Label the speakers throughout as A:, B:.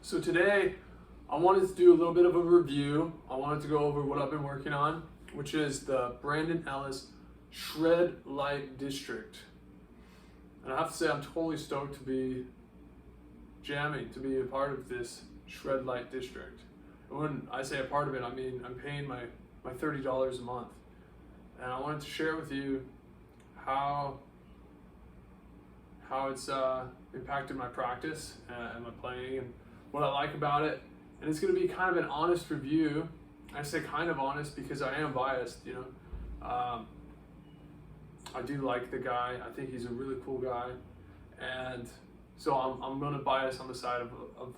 A: So today, I wanted to do a little bit of a review. I wanted to go over what I've been working on, which is the Ellis Shred Light District. And I have to say, I'm totally stoked to be jamming, to be a part of this Shred Light District. And when I say a part of it, I mean I'm paying my $30 a month. And I wanted to share with you how it's impacted my practice and my playing and what I like about it. And it's going to be kind of an honest review. I say kind of honest because I am biased, you know. I do like the guy. I think he's a really cool guy. And so I'm going to bias on the side of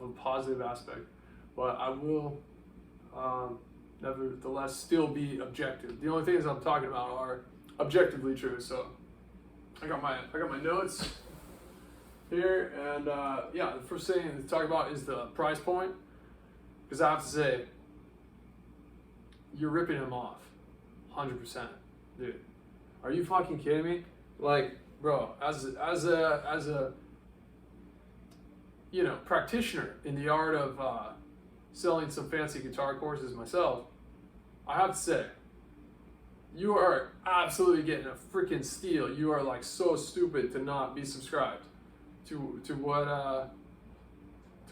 A: a positive aspect. But I will nevertheless still be objective. The only things I'm talking about are objectively true. So I got my notes here, and yeah, the first thing to talk about is the price point, because I have to say, you're ripping him off 100%, dude. Are you fucking kidding me? Like, bro, as a you know, practitioner in the art of selling some fancy guitar courses myself, I have to say, you are absolutely getting a freaking steal. You are like so stupid to not be subscribed to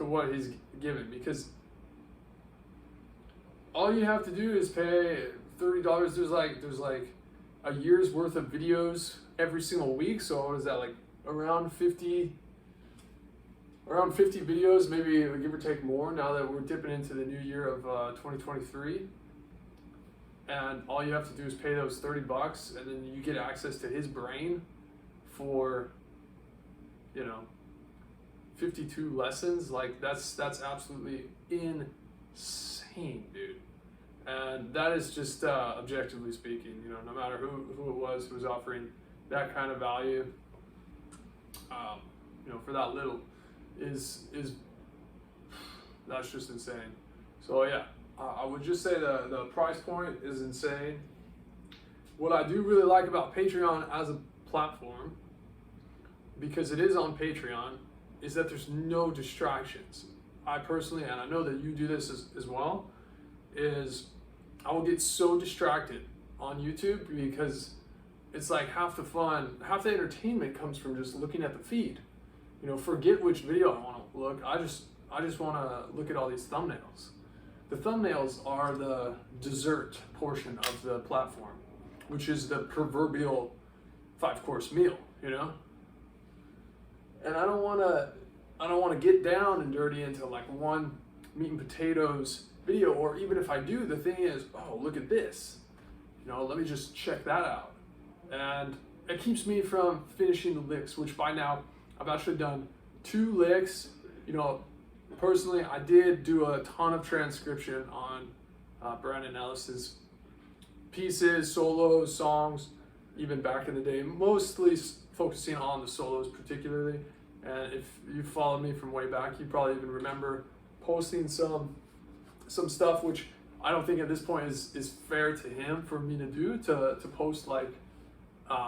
A: what he's given, because all you have to do is pay $30. There's like a year's worth of videos every single week. So what is that, like around 50 videos, maybe give or take more, now that we're dipping into the new year of 2023. And all you have to do is pay those $30, and then you get access to his brain for, you know, 52 lessons. Like that's absolutely insane, dude. And that is just objectively speaking, you know, no matter who it was who was offering that kind of value, you know, for that little, is that's just insane. So yeah, I would just say the price point is insane. What I do really like about Patreon as a platform, because it is on Patreon, is that there's no distractions. I personally, and I know that you do this as well, is I will get so distracted on YouTube because it's like half the fun, half the entertainment comes from just looking at the feed. You know, forget which video I want to look. I just want to look at all these thumbnails. The thumbnails are the dessert portion of the platform, which is the proverbial 5-course meal, you know? And I don't want to get down and dirty into like one meat and potatoes video, or even if I do, the thing is, oh, look at this. You know, let me just check that out. And it keeps me from finishing the licks, which by now I've actually done 2 licks. You know, personally, I did do a ton of transcription on Ellis's pieces, solos, songs, even back in the day, mostly focusing on the solos particularly. And if you followed me from way back, you probably even remember posting some stuff which I don't think at this point is fair to him for me to do, to post like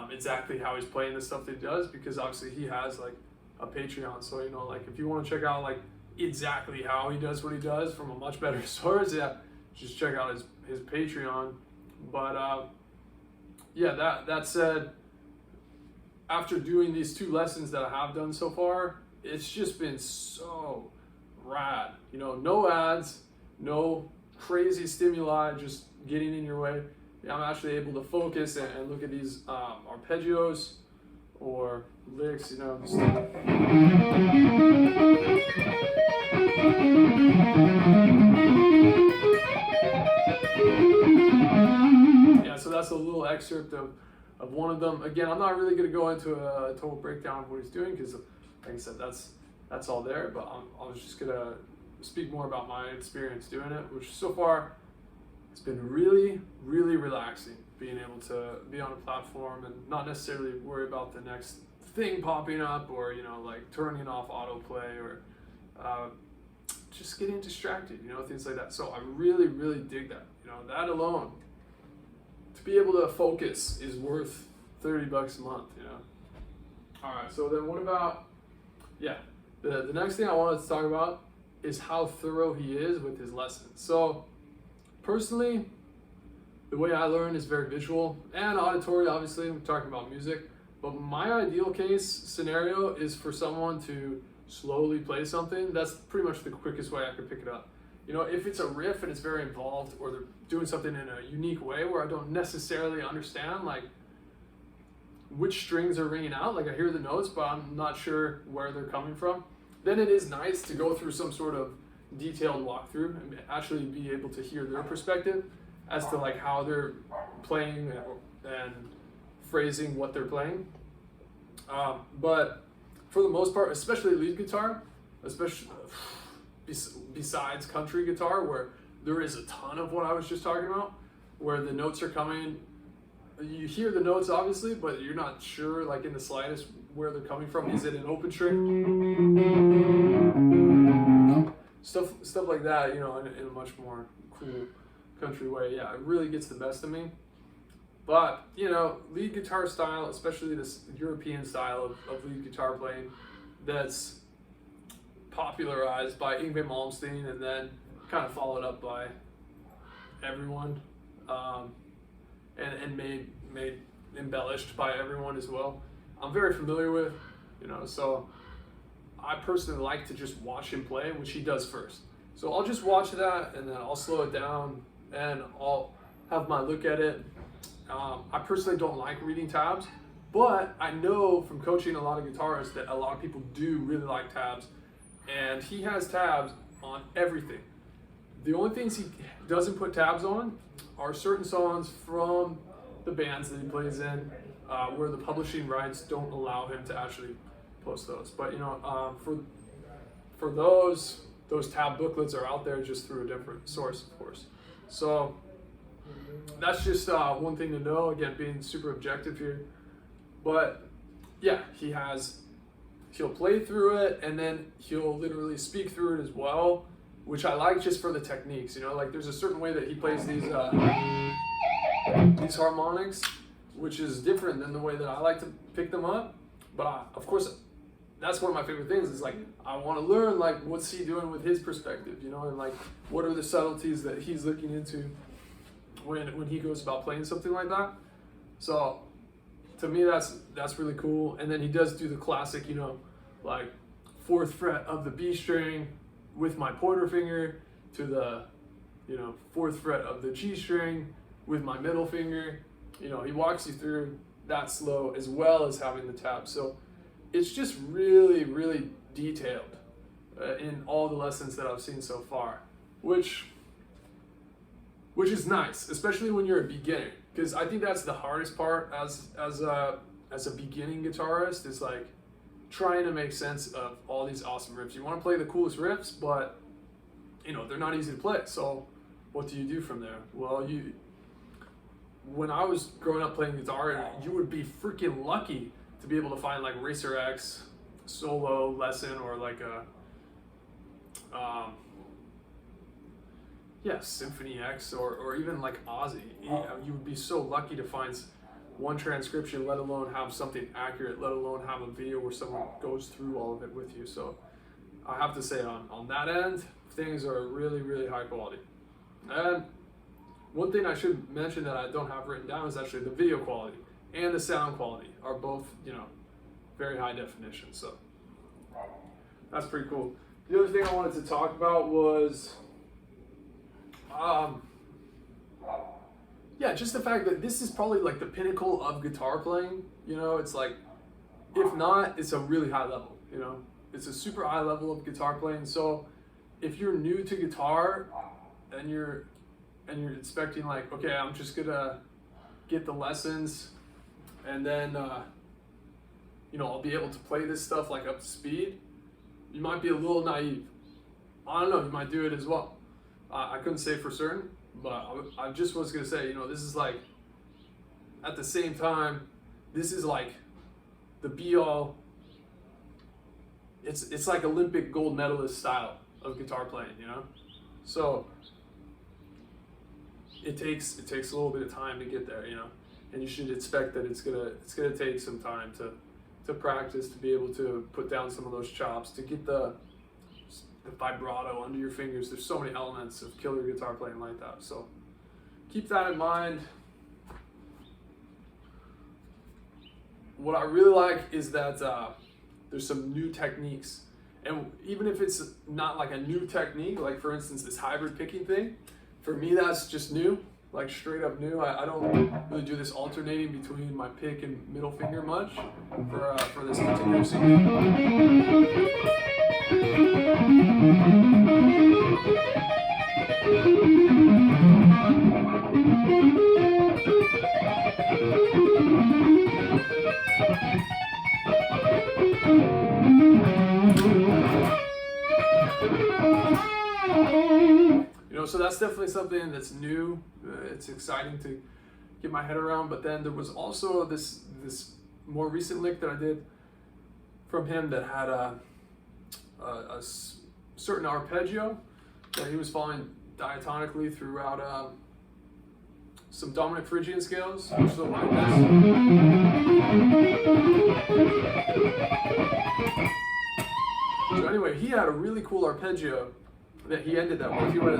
A: exactly how he's playing the stuff that he does, because obviously he has like a Patreon. So, you know, like if you want to check out like exactly how he does what he does from a much better source, yeah, just check out his Patreon. But yeah, that said, after doing these 2 lessons that I have done so far, it's just been so rad. You know, no ads, no crazy stimuli just getting in your way. I'm actually able to focus and look at these arpeggios or licks, you know. Yeah, so that's a little excerpt of one of them. Again, I'm not really going to go into a total breakdown of what he's doing, because, like I said, that's all there. But I was just going to speak more about my experience doing it, which so far it's been really, really relaxing, being able to be on a platform and not necessarily worry about the next thing popping up, or, you know, like turning off autoplay, or just getting distracted, you know, things like that. So I really, really dig that. You know, that alone, to be able to focus, is worth $30 a month, you know. All right, so then what about, yeah, the next thing I wanted to talk about is how thorough he is with his lessons. So personally, the way I learn is very visual and auditory. Obviously, we're talking about music, but my ideal case scenario is for someone to slowly play something. That's pretty much the quickest way I could pick it up. You know, if it's a riff and it's very involved, or they're doing something in a unique way where I don't necessarily understand like which strings are ringing out, like I hear the notes, but I'm not sure where they're coming from, then it is nice to go through some sort of detailed walkthrough and actually be able to hear their perspective as to like how they're playing and phrasing what they're playing. But for the most part, especially lead guitar, especially besides country guitar, where there is a ton of what I was just talking about, where the notes are coming, you hear the notes obviously, but you're not sure like in the slightest where they're coming from. Is it an open string? Stuff like that, you know, in a much more cool country way. Yeah, it really gets the best of me. But, you know, lead guitar style, especially this European style of lead guitar playing that's popularized by Yngwie Malmsteen and then kind of followed up by everyone, and made embellished by everyone as well. I'm very familiar with, you know, so I personally like to just watch him play, which he does first. So I'll just watch that and then I'll slow it down and I'll have my look at it. I personally don't like reading tabs, but I know from coaching a lot of guitarists that a lot of people do really like tabs, and he has tabs on everything. The only things he doesn't put tabs on are certain songs from the bands that he plays in, where the publishing rights don't allow him to actually post those. But you know, for those tab booklets are out there just through a different source, of course. So that's just one thing to know. Again, being super objective here, but yeah, he'll play through it and then he'll literally speak through it as well, which I like just for the techniques. You know, like there's a certain way that he plays these harmonics, which is different than the way that I like to pick them up. But of course, that's one of my favorite things is like, I want to learn like what's he doing with his perspective, you know, and like what are the subtleties that he's looking into when he goes about playing something like that. So to me, that's really cool. And then he does do the classic, you know, like 4th fret of the B string with my pointer finger to the, you know, 4th fret of the G string with my middle finger. You know, he walks you through that slow as well as having the tab. So it's just really, really detailed in all the lessons that I've seen so far, which is nice, especially when you're a beginner, because I think that's the hardest part as a beginning guitarist, is like trying to make sense of all these awesome riffs. You want to play the coolest riffs, but you know, they're not easy to play. So what do you do from there? Well, when I was growing up playing guitar, you would be freaking lucky to be able to find like Racer X solo lesson, or like a Symphony X, or even like Ozzy. You would be so lucky to find one transcription, let alone have something accurate, let alone have a video where someone goes through all of it with you. So I have to say on that end, things are really, really high quality. And one thing I should mention that I don't have written down is actually the video quality and the sound quality are both, you know, very high definition. So that's pretty cool. The other thing I wanted to talk about was, just the fact that this is probably like the pinnacle of guitar playing. You know, it's like, if not, it's a really high level, you know, it's a super high level of guitar playing. So if you're new to guitar and you're expecting like, okay, I'm just gonna get the lessons and then, you know, I'll be able to play this stuff like up to speed, you might be a little naive. I don't know, you might do it as well. I couldn't say for certain, but I just was gonna say, you know, this is like, at the same time, this is like the be-all. It's like Olympic gold medalist style of guitar playing, you know. So it takes a little bit of time to get there, you know, and you should expect that it's gonna take some time to practice, to be able to put down some of those chops, to get the vibrato under your fingers. There's so many elements of killer guitar playing like that. So keep that in mind. What I really like is that there's some new techniques. And even if it's not like a new technique, like for instance, this hybrid picking thing, for me, that's just new, like straight up new. I don't really do this alternating between my pick and middle finger much for this particular scene. So that's definitely something that's new. It's exciting to get my head around. But then there was also this more recent lick that I did from him that had a certain arpeggio that he was following diatonically throughout some dominant Phrygian scales, which look like this. So anyway, he had a really cool arpeggio that he ended that with. He went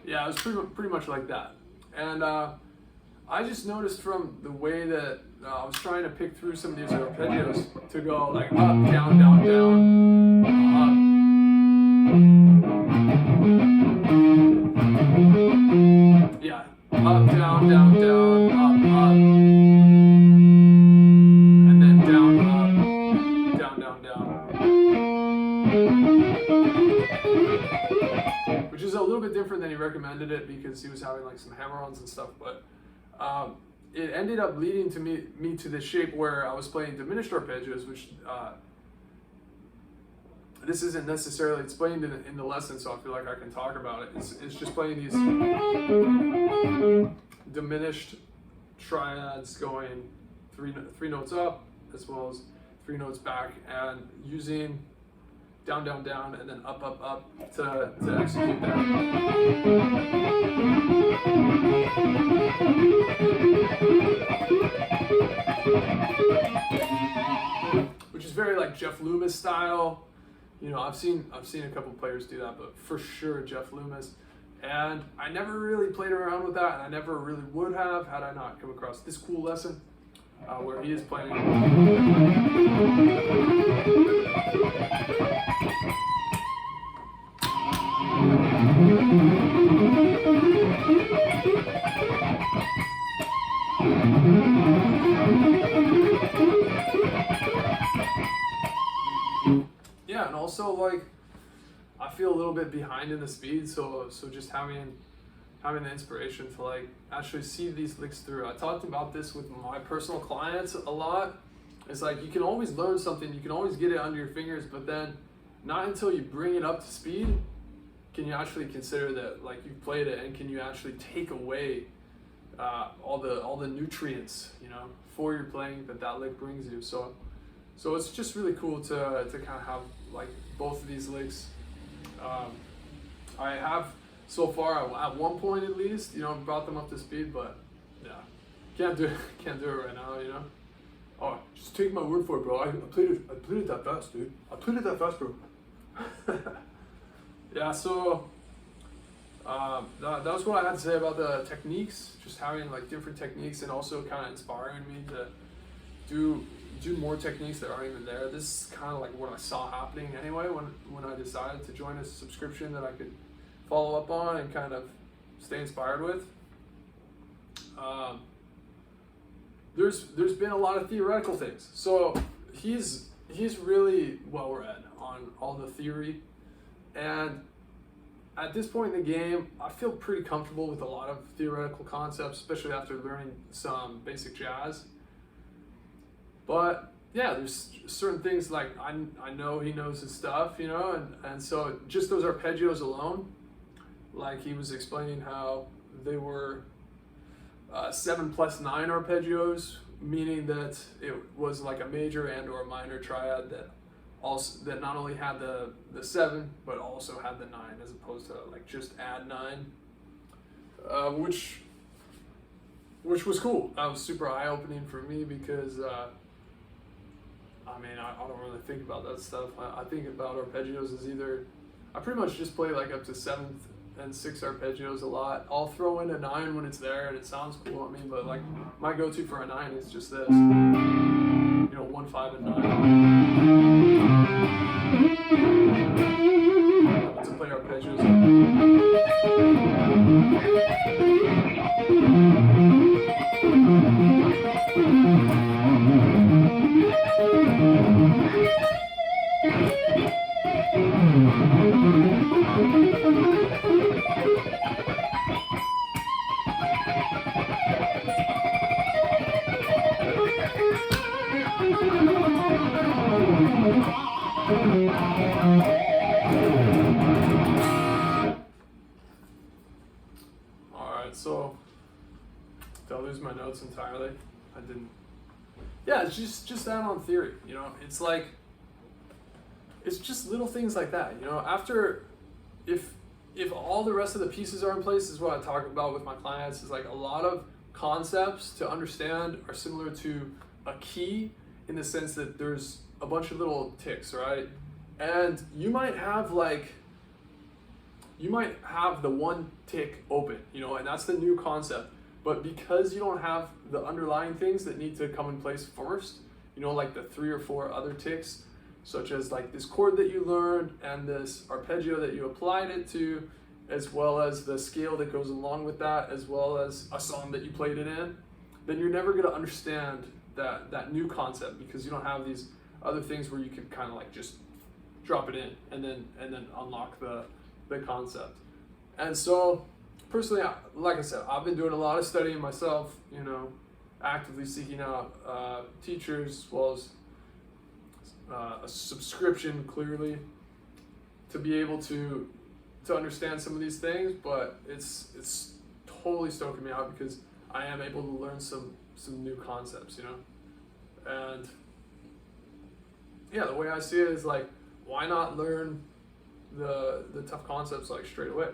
A: yeah, it was pretty much like that. And I just noticed from the way that I was trying to pick through some of these arpeggios to go like up, down, down, down, up. Yeah, up, down, down, down, up, up. And then down, up, down, down, down. Which is a little bit different than he recommended it because he was having like some hammer-ons and stuff, but it ended up leading to me to this shape where I was playing diminished arpeggios, which this isn't necessarily explained in the lesson, so I feel like I can talk about it. It's just playing these diminished triads going three notes up as well as 3 notes back, and using down, down, down, and then up, up, up to execute that. Which is very like Jeff Loomis style. You know, I've seen a couple players do that, but for sure Jeff Loomis. And I never really played around with that, and I never really would have had I not come across this cool lesson where he is playing. Yeah, and also like I feel a little bit behind in the speed, so just having the inspiration to like actually see these licks through. I talked about this with my personal clients a lot. It's like you can always learn something, you can always get it under your fingers, but then not until you bring it up to speed can you actually consider that like you've played it, and can you actually take away all the nutrients, you know, for your playing that lick brings you. So it's just really cool to kind of have like both of these licks. I have so far at one point at least, you know, brought them up to speed, but yeah, can't do it right now, you know. Oh, just take my word for it, bro. I played it that fast, dude. I played it that fast, bro. Yeah, so that was what I had to say about the techniques. Just having like different techniques, and also kind of inspiring me to do more techniques that aren't even there. This is kind of like what I saw happening anyway when I decided to join a subscription that I could follow up on and kind of stay inspired with. There's been a lot of theoretical things. So he's really well read on all the theory, and at this point in the game, I feel pretty comfortable with a lot of theoretical concepts, especially after learning some basic jazz. But yeah, there's certain things like I know he knows his stuff, you know, and so just those arpeggios alone, Like he was explaining how they were 7+9 arpeggios, meaning that it was like a major and or a minor triad that not only had the 7 but also had the 9, as opposed to like just add 9, which was cool. That was super eye-opening for me because I don't really think about that stuff. I think about arpeggios as either, I pretty much just play like up to 7th and 6th arpeggios a lot. I'll throw in a 9 when it's there and it sounds cool. But like my go-to for a 9 is just this, 1, 5, and 9. To play arpeggios. Alright, so did I lose my notes entirely? I didn't. Yeah, it's just that on theory, it's like, it's just little things like that, after, if all the rest of the pieces are in place, is what I talk about with my clients, is like a lot of concepts to understand are similar to a key, in the sense that there's a bunch of little ticks, right? And you might have the one tick open, and that's the new concept. But because you don't have the underlying things that need to come in place first, like the 3 or 4 other ticks, such as like this chord that you learned and this arpeggio that you applied it to, as well as the scale that goes along with that, as well as a song that you played it in, then you're never going to understand that new concept, because you don't have these other things where you can kind of like just drop it in and then unlock the concept. And so personally, like I said, I've been doing a lot of studying myself, actively seeking out teachers, as well as a subscription, clearly, to be able to understand some of these things. But it's totally stoking me out, because I am able to learn some new concepts, and yeah, the way I see it is like, why not learn the tough concepts like straight away?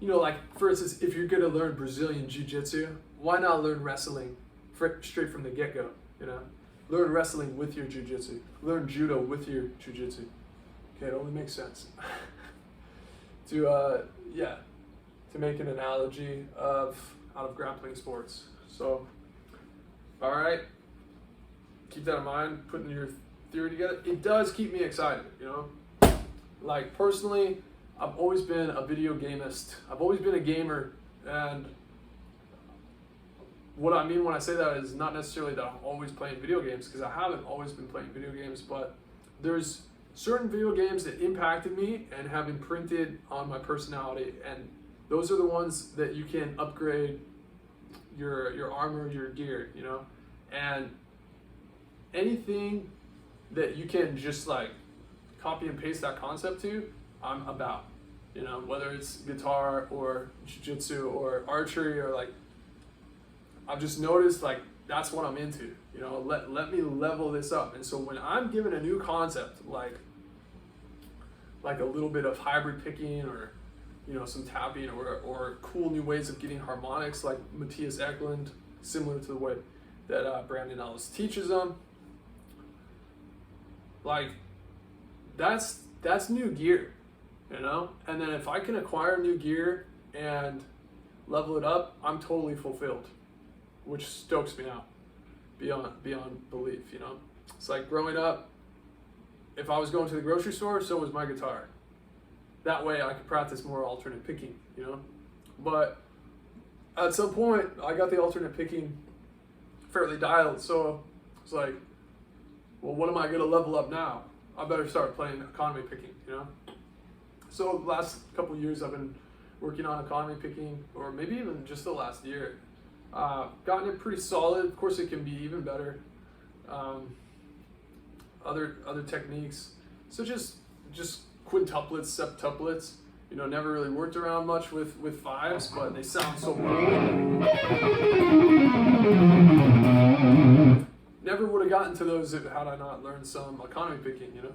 A: Like for instance, if you're gonna learn Brazilian Jiu-Jitsu, why not learn wrestling straight from the get-go? Learn wrestling with your Jiu-Jitsu. Learn Judo with your Jiu-Jitsu. Okay, it only makes sense. to make an analogy out of grappling sports. So, all right, keep that in mind. Putting your theory together, it does keep me excited. Like personally, I've always been a video gamist. I've always been a gamer, and what I mean when I say that is not necessarily that I'm always playing video games, because I haven't always been playing video games, but there's certain video games that impacted me and have imprinted on my personality, and those are the ones that you can upgrade your armor, your gear, and anything that you can just like copy and paste that concept to, I'm about, whether it's guitar or jiu-jitsu or archery, or like, I've just noticed like that's what I'm into, let me level this up. And so when I'm given a new concept, like a little bit of hybrid picking, or some tapping, or cool new ways of getting harmonics, like Matthias Eklund, similar to the way that Brandon Ellis teaches them, like that's new gear, and then if I can acquire new gear and level it up, I'm totally fulfilled, which stokes me out beyond belief. It's like growing up, if I was going to the grocery store, so was my guitar. That way I could practice more alternate picking, but at some point I got the alternate picking fairly dialed, so it's like, well, what am I going to level up now? I better start playing economy picking, So the last couple years I've been working on economy picking, or maybe even just the last year. Gotten it pretty solid. Of course, it can be even better. Other techniques, such as just quintuplets, septuplets. You know, never really worked around much with fives, but they sound so cool. Never would have gotten to those had I not learned some economy picking, you know.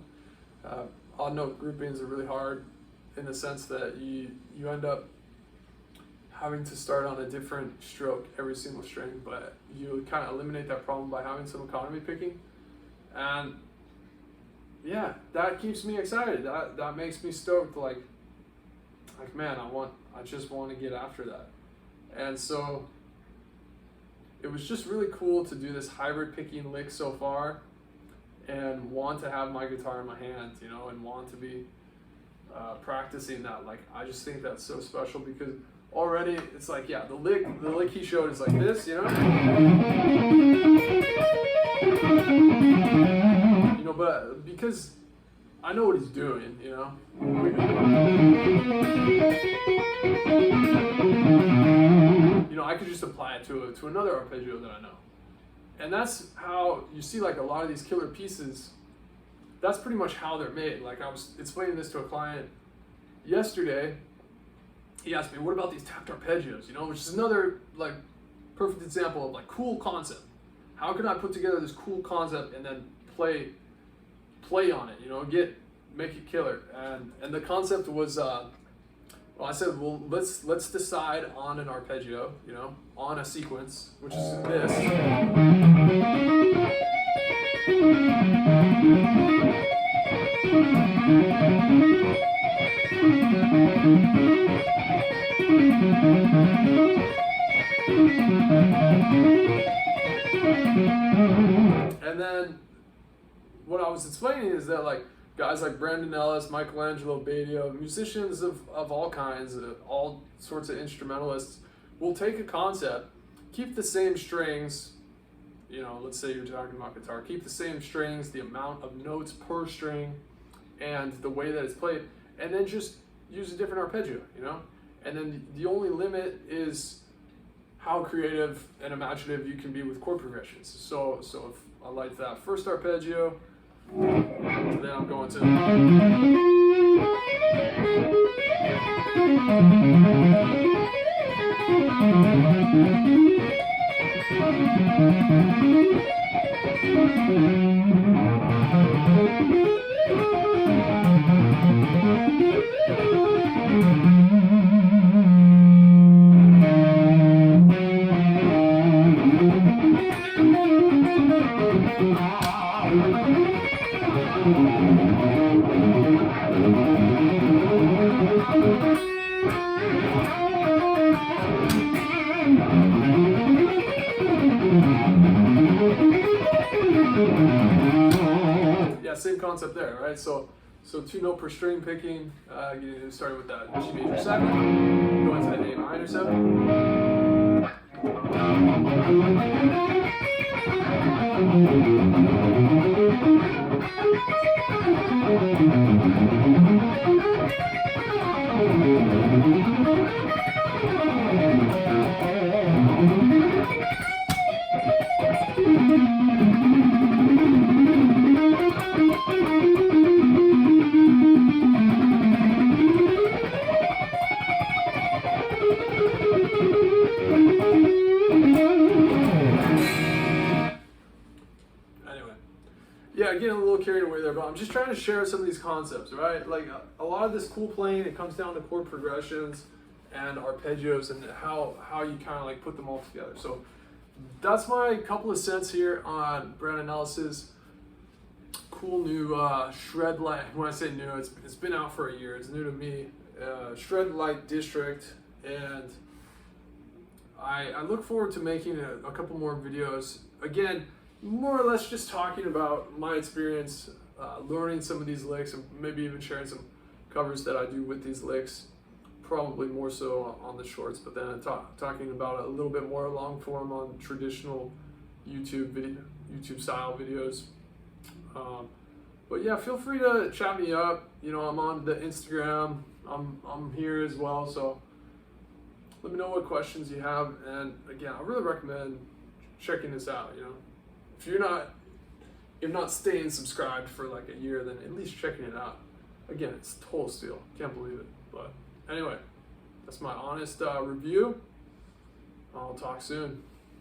A: Odd note groupings are really hard in the sense that you end up having to start on a different stroke every single string, but you kind of eliminate that problem by having some economy picking. And yeah, that keeps me excited. That makes me stoked. Like man, I just want to get after that. And so it was just really cool to do this hybrid picking lick so far, and want to have my guitar in my hand, you know, and want to be practicing that. Like, I just think that's so special because already it's like, yeah, the lick he showed is like this, you know. You know, but because I know what he's doing, you know. You know, I could just apply it to another arpeggio that I know. And that's how you see, like, a lot of these killer pieces, that's pretty much how they're made. Like, I was explaining this to a client yesterday. He asked me, what about these tapped arpeggios, you know, which is another, like, perfect example of, like, cool concept. How can I put together this cool concept and then play on it, you know, make it killer? And the concept was, well, I said, well, let's decide on an arpeggio, you know, on a sequence, which is this. And then what I was explaining is that, like, guys like Brandon Ellis, Michelangelo Badio, musicians of all kinds, all sorts of instrumentalists, will take a concept, keep the same strings, you know, let's say you're talking about guitar, keep the same strings, the amount of notes per string, and the way that it's played, and then just use a different arpeggio, you know? And then the only limit is how creative and imaginative you can be with chord progressions. So if I like that first arpeggio, then I'm going to. Yeah, same concept there, right? So 2 note per string picking, you started with that G major 7, go into the A minor 7. Yeah, getting a little carried away there, but I'm just trying to share some of these concepts, right? Like a lot of this cool playing, it comes down to chord progressions and arpeggios and how you kind of like put them all together. So that's my couple of cents here on Brandon Ellis's cool new Shred Light. When I say new, it's been out for a year. It's new to me. Shred Light District, and I look forward to making a couple more videos. Again, more or less just talking about my experience learning some of these licks, and maybe even sharing some covers that I do with these licks, probably more so on the shorts, but then talking about it a little bit more long form on traditional YouTube style videos. But yeah, feel free to chat me up. You know, I'm on the Instagram. I'm here as well, so let me know what questions you have. And again, I really recommend checking this out. You know, if you're not staying subscribed for like a year, then at least checking it out. Again, it's total steal. Can't believe it, but anyway, that's my honest review. I'll talk soon.